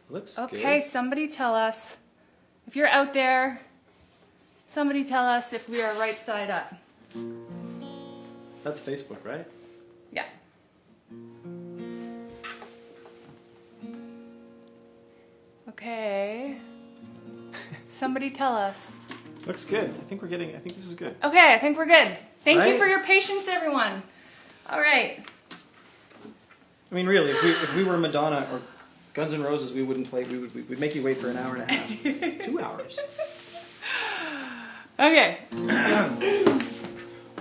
Looks okay, good. somebody tell us. If you're out there, somebody tell us if we are right side up. That's Facebook, right? Yeah. Okay. Somebody tell us. Looks good. I think this is good. Okay, I think we're good. Thank you Right? for your patience, everyone. All right. I mean, really, if we were Madonna or Guns N' Roses, we wouldn't play. We'd make you wait for an hour and a half, 2 hours. Okay.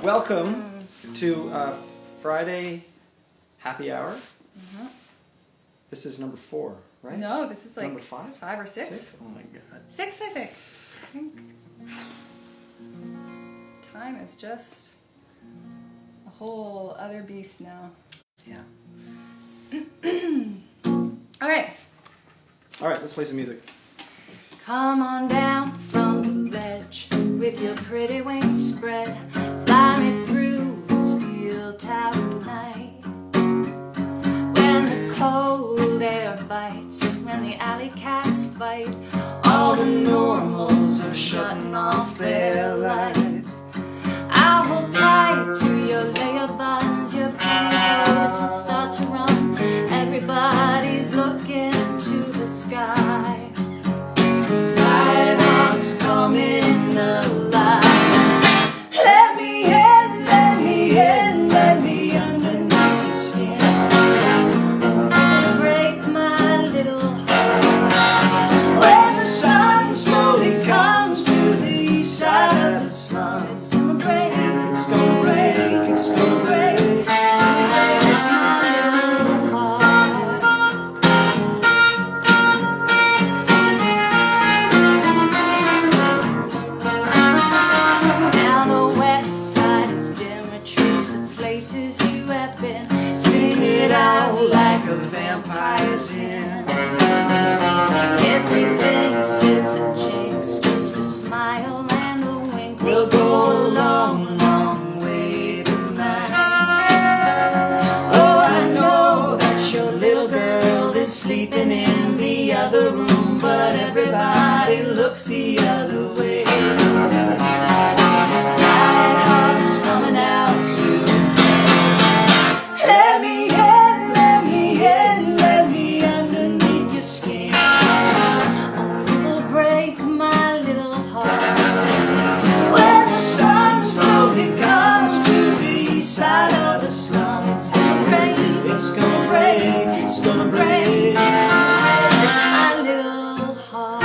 Welcome to Friday Happy Hour. Mm-hmm. This is number 4, right? No, this is like number 5? 5 or 6. 6? Oh my god. 6, I think. Time is just a whole other beast now. Yeah. All right. All right, let's play some music. Come on down from the ledge with your pretty wings spread. Fly me through the steel tower night. When the cold air bites, when the alley cats fight, all the normals are shutting off their lights. I'll hold tight to your layer buttons, your pantyhose will start to run. Everybody's looking to the sky. Nighthawks coming alive. Let me in, let me in, let me underneath your skin. Break my little heart. When the sun slowly comes to the east side of the slum, it's gonna break, it's gonna break, it's gonna break, it's gonna break my little heart. Now the west side is dim, a trace of places you have been. Sing it out like a vampire's in. Everything sits and jinx, just a smile and a wink will go a long, long way tonight. Oh, I know that your little girl is sleeping in the other room, but everybody looks the other way. Nighthawks coming out to let me in, let me in, let me underneath your skin. Oh, it'll break my little heart. When the sun slowly comes to the east side of the slum, it's gonna break, it's gonna break, it's gonna break, it's gonna break my little heart.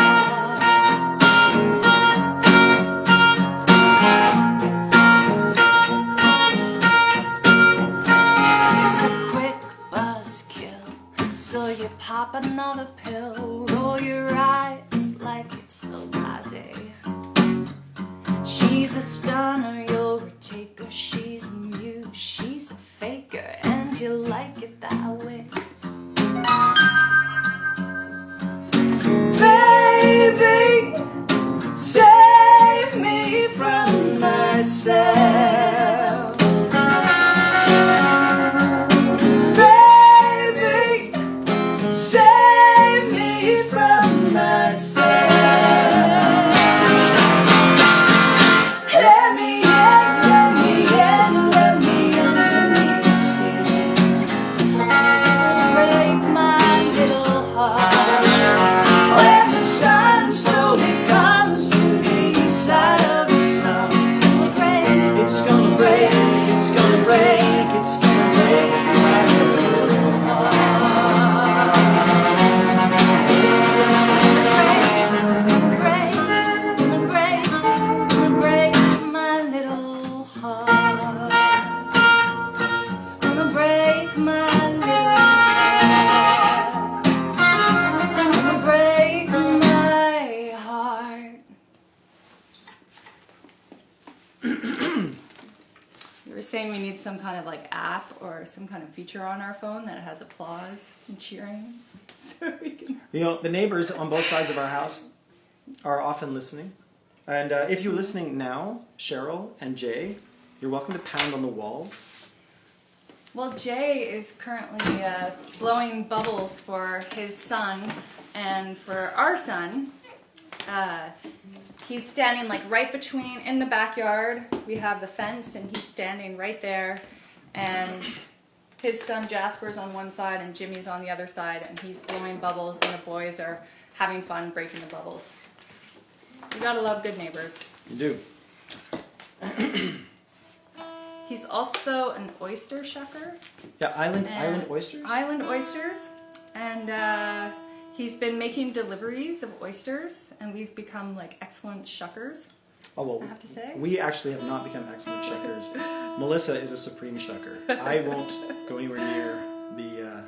It's a quick buzzkill, so you pop another pill, roll your eyes like it's so blasé. She's a stunner, you're a taker, she's a muse, she's a faker, and you like it that way. Baby, save me from myself. Baby, save me from myself. Let me in, let me in, let me underneath your skin. Break my little heart. When the sun slowly comes to the east side of the slum, it's gonna break, it's gonna break, it's gonna break, it's gonna break my little heart. It's gonna break, it's gonna break, it's gonna break my little heart. It's gonna break my little heart. It's gonna break my heart. You were saying we need some kind of like app or some kind of feature on our phone that has applause and cheering, so we can. You know, the neighbors on both sides of our house are often listening. And if you're listening now, Cheryl and Jay, you're welcome to pound on the walls. Well, Jay is currently blowing bubbles for his son, and for our son, he's standing like right between, in the backyard, we have the fence, and he's standing right there, and his son Jasper's on one side and Jimmy's on the other side, and he's blowing bubbles, and the boys are having fun breaking the bubbles. You gotta love good neighbors. You do. He's also an oyster shucker. Yeah, island oysters? Island oysters. And he's been making deliveries of oysters, and we've become like excellent shuckers. Oh, well, I have to say. We actually have not become excellent shuckers. Melissa is a supreme shucker. I won't go anywhere near the...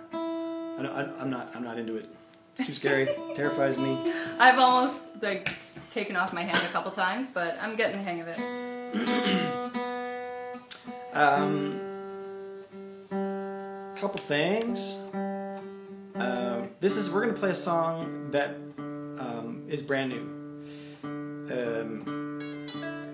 I'm not into it. It's too scary. Terrifies me. I've almost like taken off my hand a couple times, but I'm getting the hang of it. Couple things. We're gonna play a song that is brand new.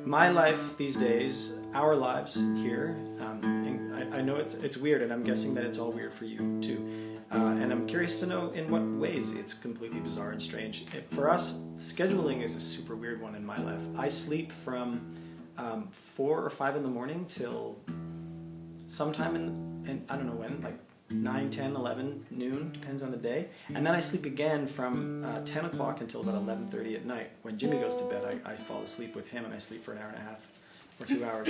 My life these days, our lives here. And I know it's weird, and I'm guessing that it's all weird for you too. And I'm curious to know in what ways it's completely bizarre and strange. For us, scheduling is a super weird one in my life. I sleep from 4 or 5 in the morning till sometime in I don't know when, like 9, 10, 11, noon, depends on the day. And then I sleep again from 10 o'clock until about 11:30 at night. When Jimmy goes to bed, I fall asleep with him, and I sleep for an hour and a half or 2 hours.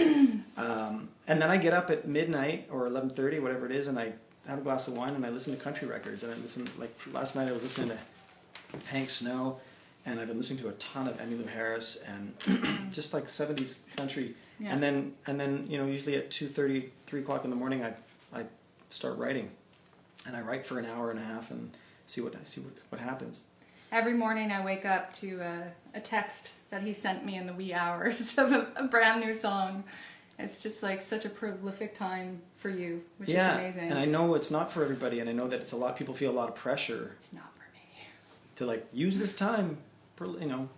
And then I get up at midnight or 11:30, whatever it is, and I have a glass of wine and I listen to country records. And I listen, like last night I was listening to Hank Snow, and I've been listening to a ton of Emmylou Harris and just like 70s country. Yeah. And then usually at 2:30, 3 o'clock in the morning I start writing, and I write for an hour and a half and see what happens. Every morning I wake up to a text that he sent me in the wee hours of a brand new song. It's just like such a prolific time for you, which is amazing. And I know it's not for everybody, and I know that people feel a lot of pressure. It's not for me. To like use this time,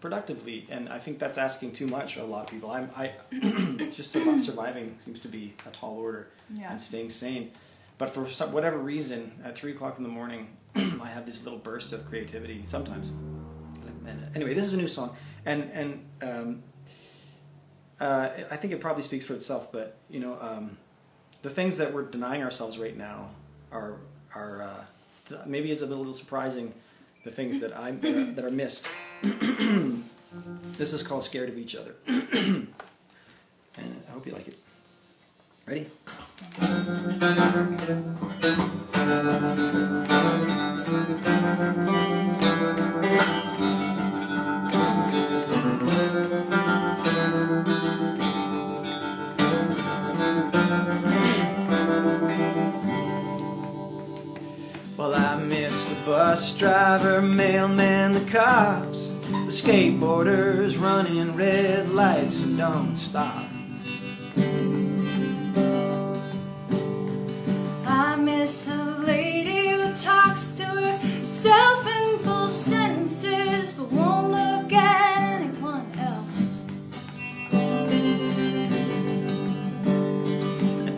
productively, and I think that's asking too much of a lot of people. I just surviving seems to be a tall order, and staying sane. But for whatever reason, at 3 o'clock in the morning, I have this little burst of creativity sometimes. Anyway, this is a new song, and I think it probably speaks for itself. But the things that we're denying ourselves right now are maybe it's a little surprising. The things that are missed. This is called "Scared of Each Other," and I hope you like it. Ready? Well, I miss the bus driver, mailman, the cops, the skateboarders running red lights and don't stop. I miss the lady who talks to herself in full sentences but won't look at anyone else.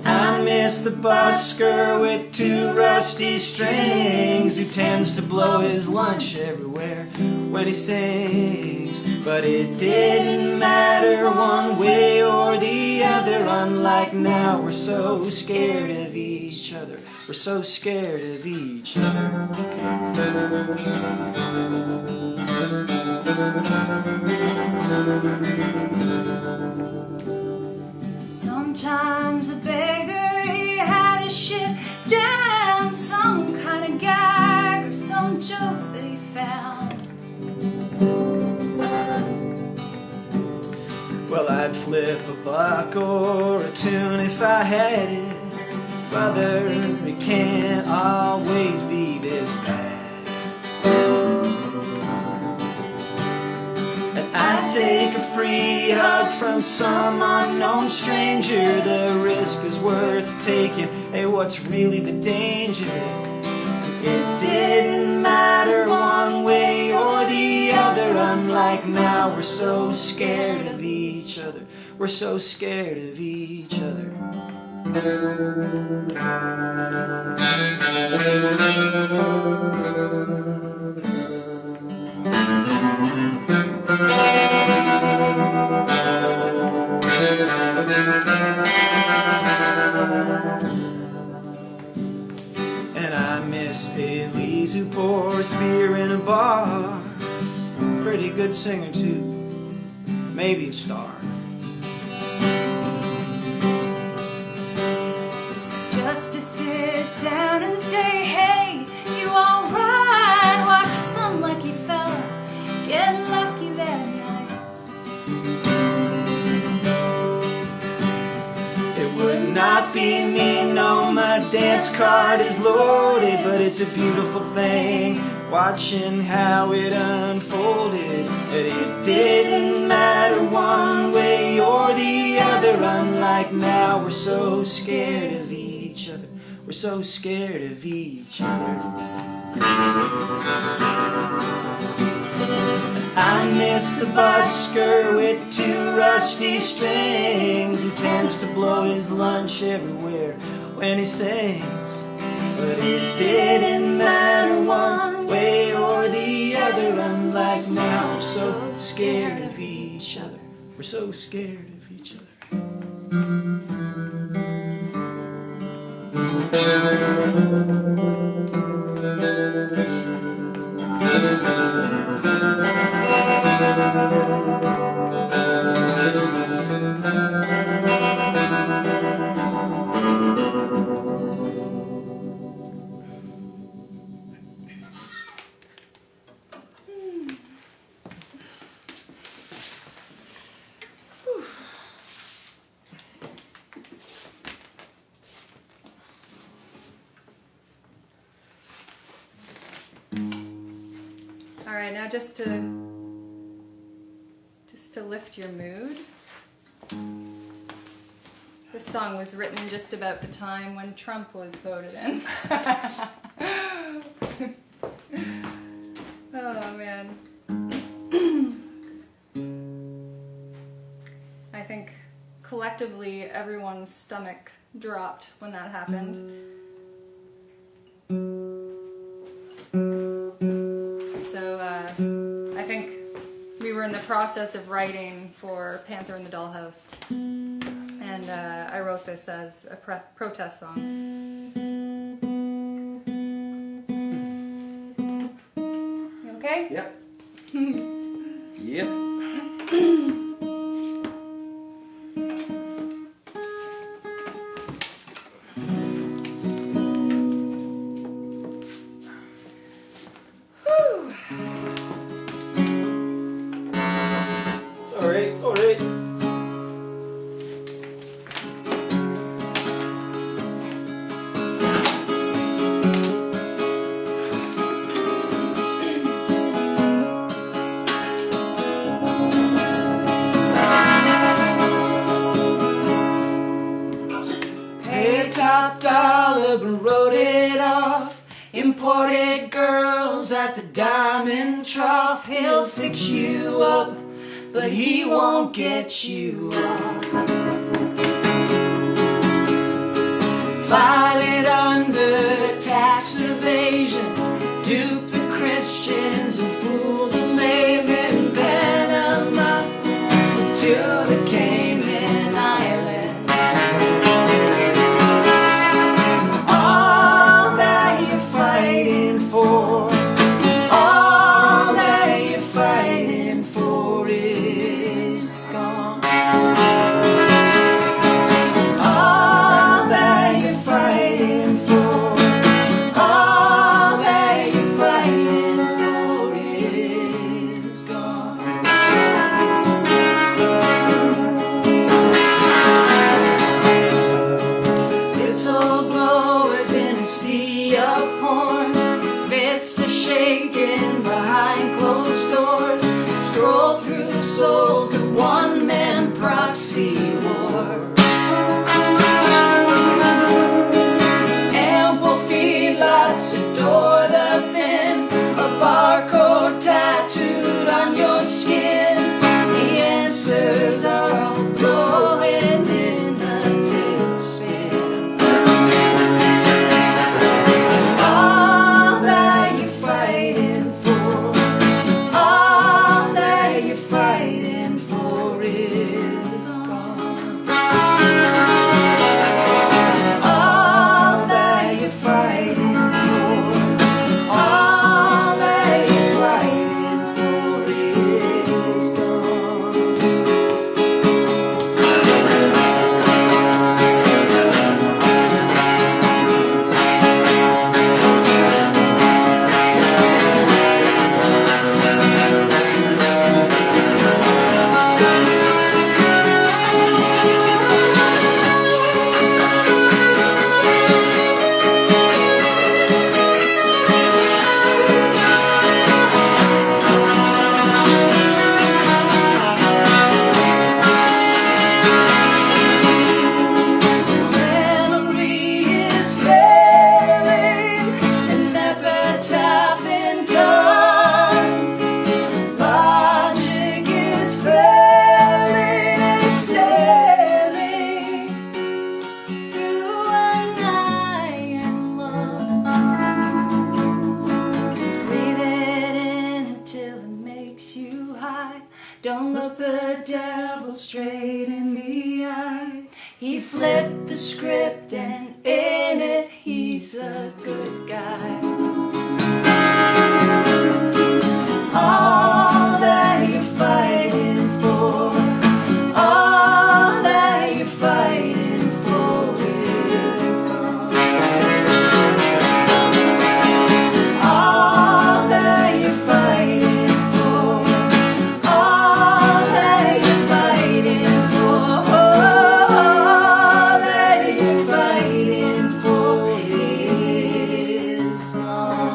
And I miss the busker with 2 rusty strings who tends to blow his lunch everywhere when he sings. But it didn't matter one way or the other. Unlike now, we're so scared of each other. We're so scared of each other. Sometimes a beggar, he had to shit down some kind of gag or some joke that he found. Well, I'd flip a buck or a tune if I had it. Brother, it can't always be this bad. And I'd take a free hug from some unknown stranger. The risk is worth taking. Hey, what's really the danger? It didn't matter one way or the other. Unlike now, we're so scared of each other. We're so scared of each other. And I miss Elise who pours beer in a bar. Pretty good singer too, maybe a star. Just to sit down and say, hey, you alright? Watch some lucky fella get lucky that night. It would not be me, no, my dance card is loaded, but it's a beautiful thing, watching how it unfolded. But it didn't matter one way or the other, unlike now we're so scared of each other. We're so scared of each other. I miss the busker with two rusty strings. He tends to blow his lunch everywhere when he sings. But it didn't matter one way or the other, unlike now we're so scared of each other. We're so scared of each other. All right, now just to lift your mood. This song was written just about the time when Trump was voted in. Oh man. I think collectively everyone's stomach dropped when that happened. I think we were in the process of writing for Panther in the Dollhouse, and I wrote this as a protest song. You okay? Yep. Yep. All right. Paid top dollar but wrote it off. Imported girls at the diamond trough. He'll fix you up, but he won't get you off. File it under tax evasion, dupe the Christians and fool the laymen, pen 'em up to the Cayman Islands. All that you're fighting for, all that you're fighting for is gone. All that you're fighting for, all that you're fighting for is gone. Whistleblowers in a sea of horns, fists are shaking behind closed doors, scroll through the souls of one-man proxy war. Ample feedlots adore the thin, a barcode tattooed on your skin. The answers are all blowing in a tailspin. He flipped the script and in it he's a good guy. All that you're fighting for, all that you're fighting for is gone. All that you're fighting for, all that you're fighting for, all that you're fighting for is gone.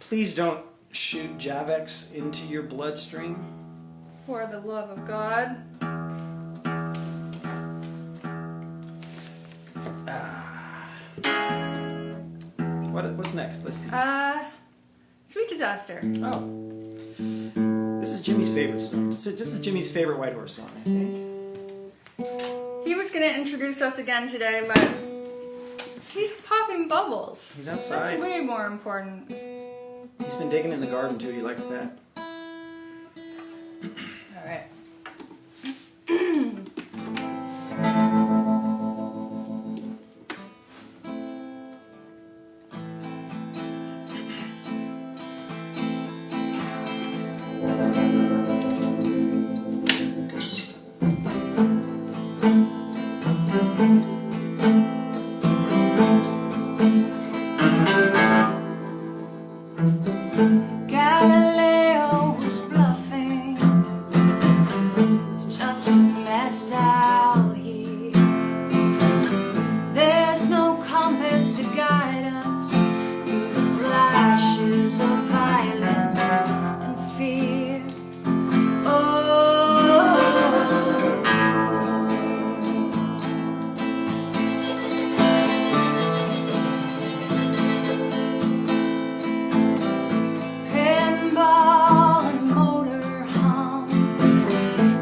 Please don't shoot Javex into your bloodstream. For the love of God. What's next? Let's see. Sweet Disaster. Oh. This is Jimmy's favorite song. This is Jimmy's favorite Whitehorse song, I think. He was going to introduce us again today, but he's popping bubbles. He's outside. That's way more important. He's been digging in the garden too. He likes that. All right. Galileo was bluffing. It's just a mess out here. There's no compass to guide us through the flashes of violence and fear. Pinball and motor hum,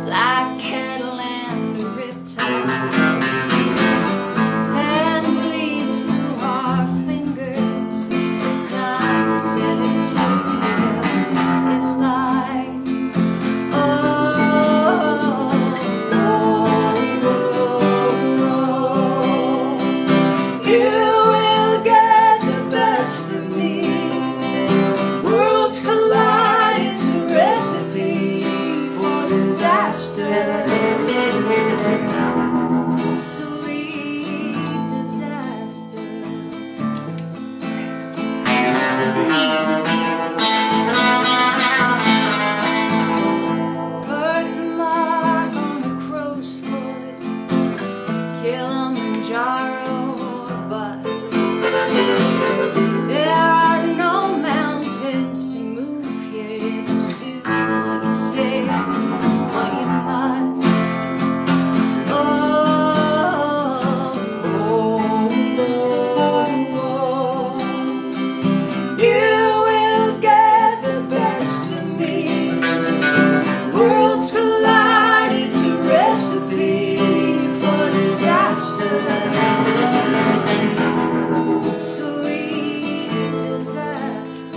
black kettle and a riptide. Sand bleeds through our fingers. Time said it stood still in light. You will get the best of me. Worlds collide, it's a recipe for disaster. Sweet disaster. Birthmark on a crow's foot, Kilimanjaro or bust. There are no mountains to move here. Just do what you say, what you must. You will get the best of me. Worlds collide, it's a recipe for disaster. Sweet disaster.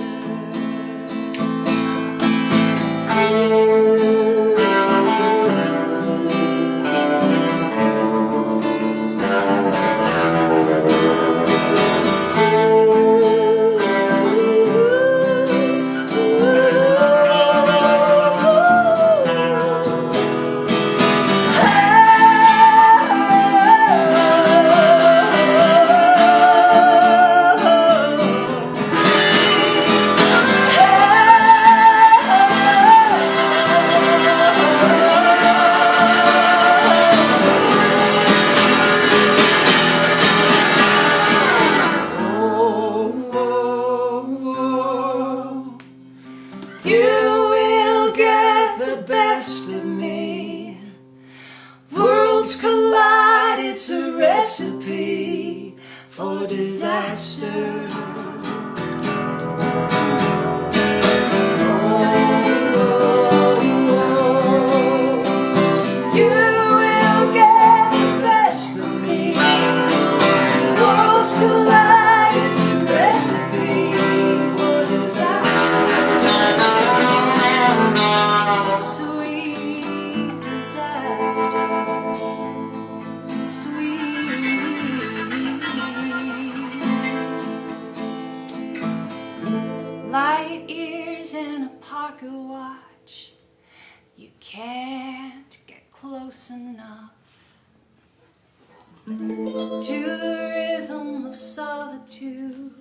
You will get the best of me. Worlds collide, it's a recipe for disaster. You will get the best of me. Worlds collide, it's a recipe for disaster. can't get close enough to the rhythm of solitude.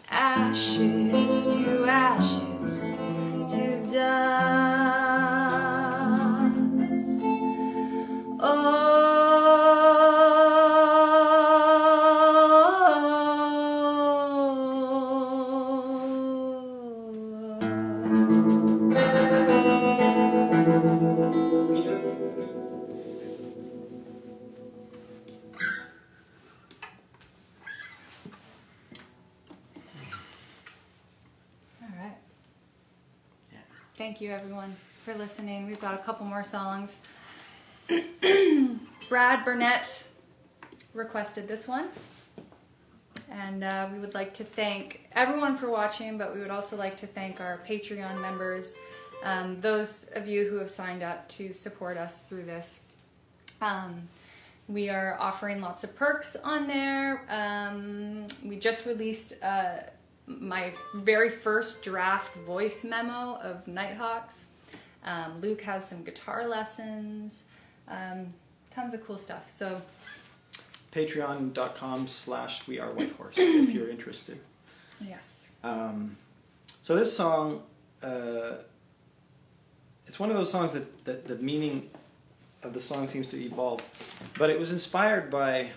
Ashes to ashes to dust. Oh. Thank you, everyone, for listening. We've got a couple more songs. Brad Burnett requested this one. And we would like to thank everyone for watching, but we would also like to thank our Patreon members, those of you who have signed up to support us through this. We are offering lots of perks on there. We just released my very first draft voice memo of Nighthawks. Luke has some guitar lessons, tons of cool stuff. So patreon.com/wearewhitehorse if you're interested. Yes. So this song, it's one of those songs that the meaning of the song seems to evolve, but it was inspired by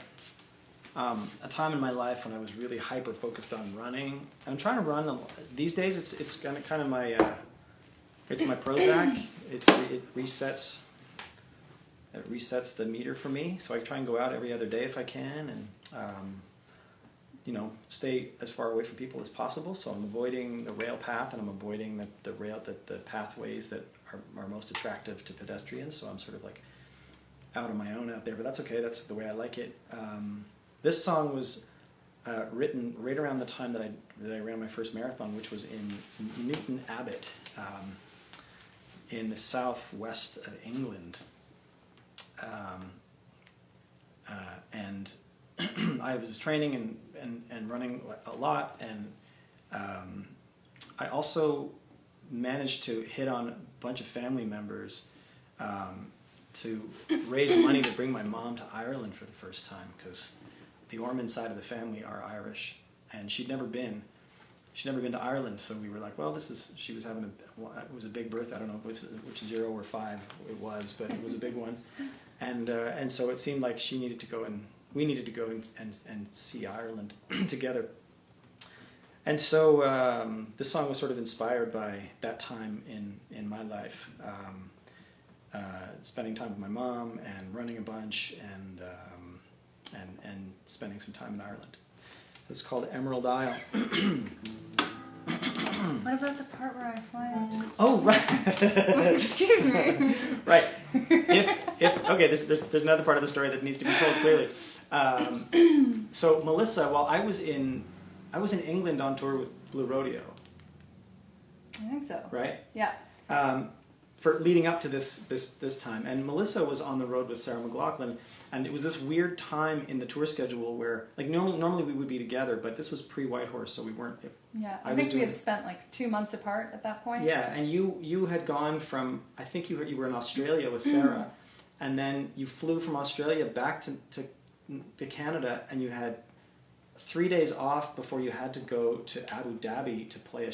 a time in my life when I was really hyper focused on running. And I'm trying to run these days. It's kind of my it's my Prozac. It resets the meter for me. So I try and go out every other day if I can, and stay as far away from people as possible. So I'm avoiding the rail path, and I'm avoiding the pathways that are most attractive to pedestrians. So I'm sort of like out on my own out there, but that's okay. That's the way I like it. This song was written right around the time that I ran my first marathon, which was in Newton Abbot, in the southwest of England. And I was training and running a lot, and I also managed to hit on a bunch of family members to raise money to bring my mom to Ireland for the first time, because the Ormond side of the family are Irish, and she'd never been to Ireland. So we were like, well, she was having it was a big birth. I don't know which 0 or 5 it was, but it was a big one. And so it seemed like she needed to go, and we needed to go and see Ireland together. And so this song was sort of inspired by that time in my life, spending time with my mom and running a bunch and spending some time in Ireland. It's called Emerald Isle. What about the part where I fly out? Oh, right. Excuse me. Right. Okay, there's another part of the story that needs to be told clearly. So Melissa, while I was in England on tour with Blue Rodeo. I think so. Right? Yeah. For leading up to this time, and Melissa was on the road with Sarah McLachlan, and it was this weird time in the tour schedule where, like, normally we would be together, but this was pre-Whitehorse, so we weren't. Yeah, I think we had spent like 2 months apart at that point. Yeah, and you had gone from, I think you were in Australia with Sarah, and then you flew from Australia back to Canada, and you had 3 days off before you had to go to Abu Dhabi to play a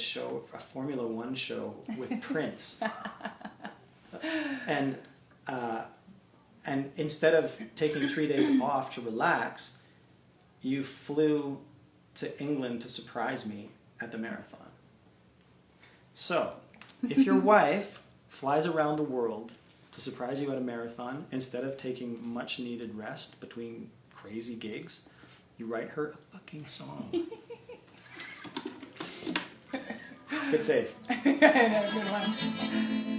Formula One show with Prince. And instead of taking 3 days off to relax, you flew to England to surprise me at the marathon. So, if your wife flies around the world to surprise you at a marathon, instead of taking much needed rest between crazy gigs, you write her a fucking song. Good save. I know, good one.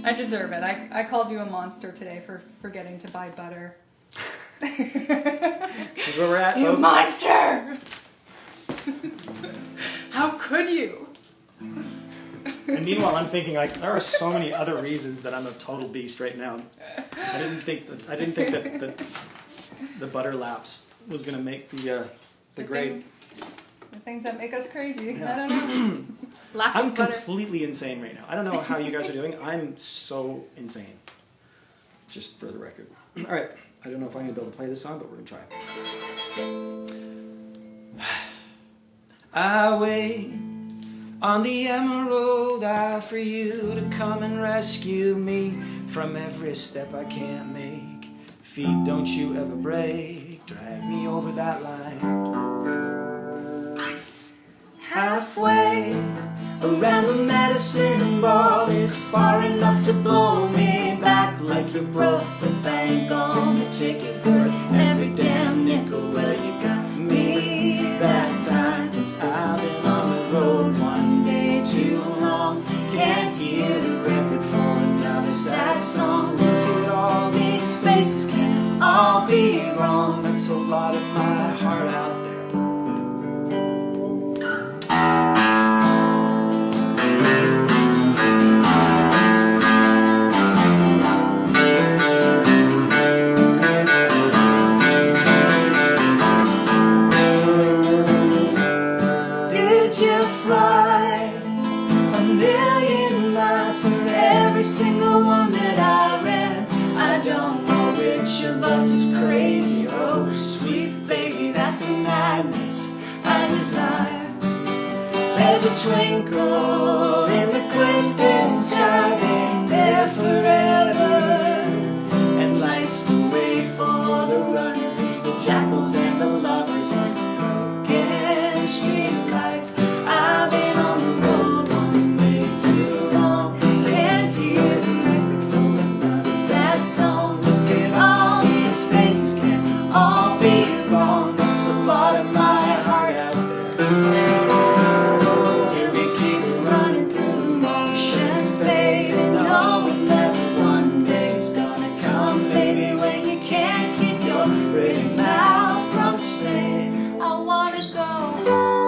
I deserve it. I called you a monster today for forgetting to buy butter. This is where we're at, You folks. monster! How could you? And meanwhile, I'm thinking, like, there are so many other reasons that I'm a total beast right now. I didn't think that the butter lapse was going to make the grade. The things that make us crazy. Yeah. I don't know. Lack I'm of butter. completely insane right now. I don't know how you guys are doing. I'm so insane. just for the record. All right, I don't know if I'm going to be able to play this song, but we're going to try. I wait on the emerald isle for you to come and rescue me from every step I can't make. Feet, don't you ever break, drag me over that line. Halfway around the medicine ball is far enough to blow me back like you broke the bank on the ticket for every damn nickel. Well, you got me that time, 'cause I've been on the road one day too long. Can't hear the record for another sad song. Look at all these faces, can't all be wrong. That's a lot of my heart out there. Single one that I ran, I don't know which of us is crazy. Oh, sweet baby, that's the madness I desire. There's a twinkle in the Clifton sky, ain't there forever, and lights the way for the runners, the jackals and the lovers, and the broken street lights. I've been on the road one way too long. Can't hear the record from another sad song. Look at all these faces, can't all be wrong. That's a lot of my heart out there. Do we keep running through the motions, baby, knowing that one day's gonna come, baby, when you can't keep your pretty mouth from saying I wanna go home.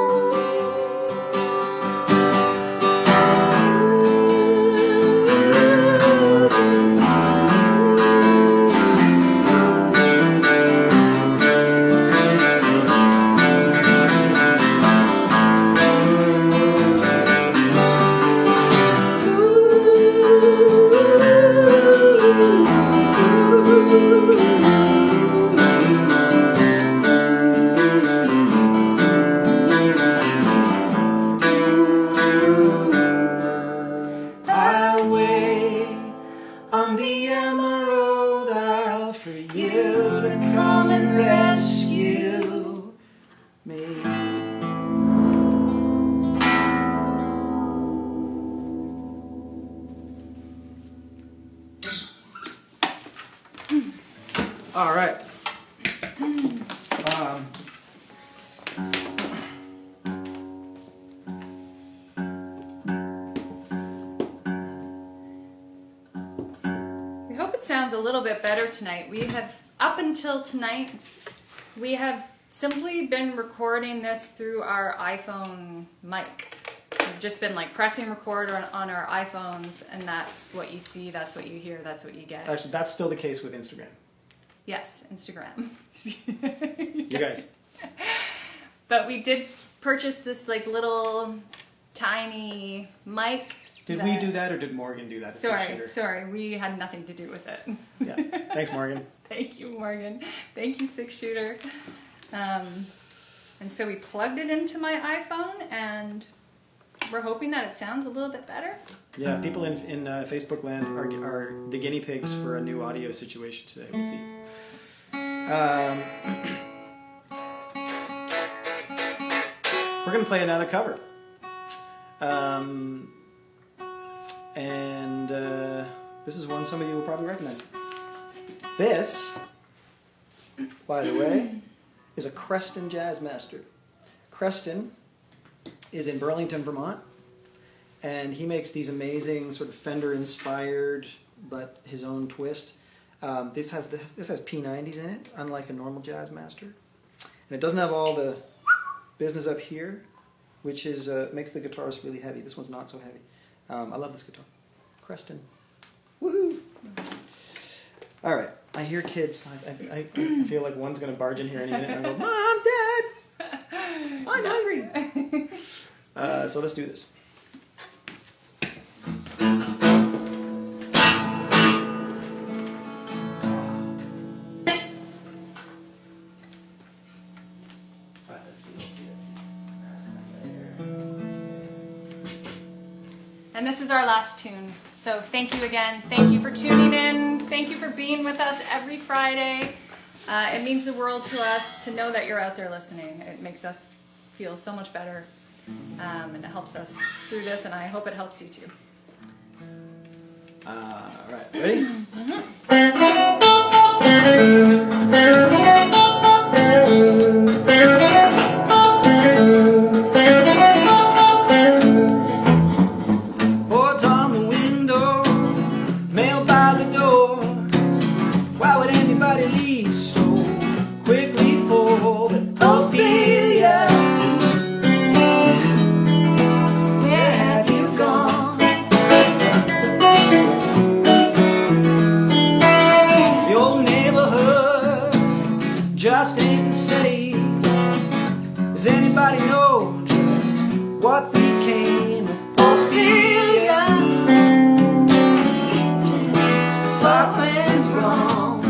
I wait on the emerald isle for you to come and rescue me. All right. We hope it sounds a little bit better tonight. We have, up until tonight, we have simply been recording this through our iPhone mic. We've just been like pressing record on our iPhones, and that's what you see, that's what you hear, that's what you get. Actually, that's still the case with Instagram. Yes, Instagram. You guys. But we did purchase this like little tiny mic. Did we do that, or did Morgan do that? Sorry, we had nothing to do with it. Yeah. Thanks, Morgan. Thank you, Morgan. Thank you, Six Shooter. And so we plugged it into my iPhone, and we're hoping that it sounds a little bit better. Yeah, people in Facebook land are the guinea pigs for a new audio situation today. We'll see. We're going to play another cover. And this is one some of you will probably recognize. This, by the way, is a Creston Jazz Master. Creston is in Burlington, Vermont, and he makes these amazing sort of Fender-inspired, but his own twist. This has P90s in it, unlike a normal Jazz Master, and it doesn't have all the business up here, which is makes the guitars really heavy. This one's not so heavy. I love this guitar. Creston. Woohoo! All right. I hear kids. I feel like one's going to barge in here any minute and I go, Mom, Dad, I'm hungry. So let's do this. And this is our last tune. So thank you again. Thank you for tuning in. Thank you for being with us every Friday. It means the world to us to know that you're out there listening. It makes us feel so much better. And it helps us through this, and I hope it helps you too. All right, ready? Boards on the window, mail by the door. Why would anybody leave so quickly for Ophelia? Where have you gone? The old neighborhood just ain't the same. Does anybody know just what became of Ophelia? What went wrong?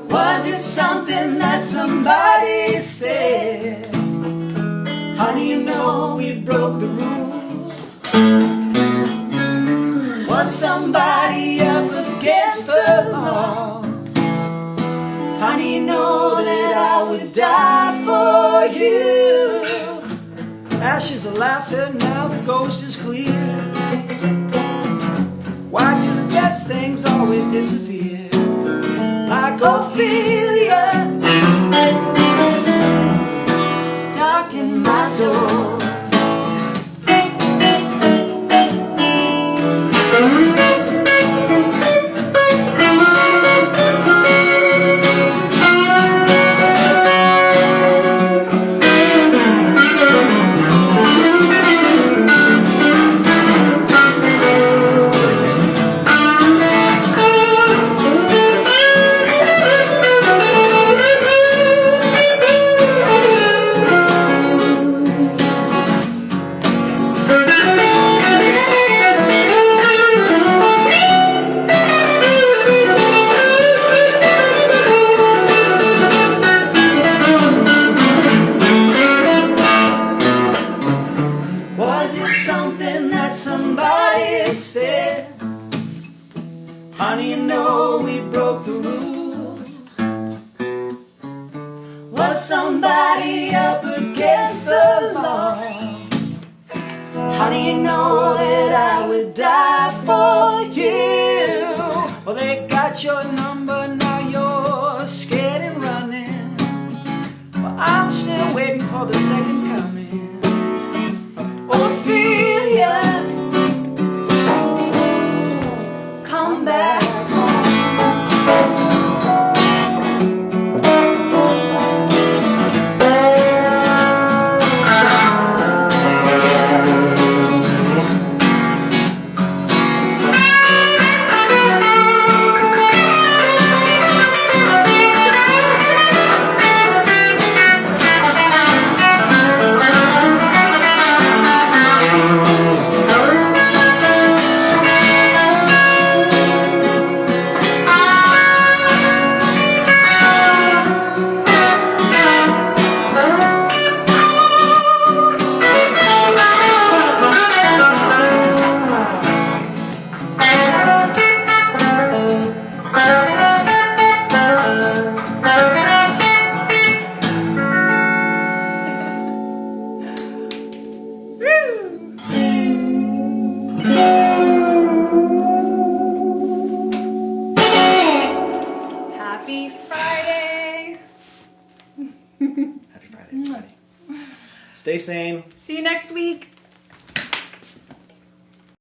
Was it something that somebody said? Honey, you know we broke the rules. Was somebody up against the law? Honey, you know that I would die for you. Ashes of laughter, now the ghost is clear. Why do the best things always disappear? Like Ophelia, Darken my door. was it something that somebody said? Honey, you know we broke the rules. Was somebody up against the law? Honey, you know that I would die for you. Well, they got your number, now you're scared and running. Well, I'm still waiting for the second coming. Ophelia, come back home. Happy Friday. Happy Friday, everybody. Stay sane. See you next week.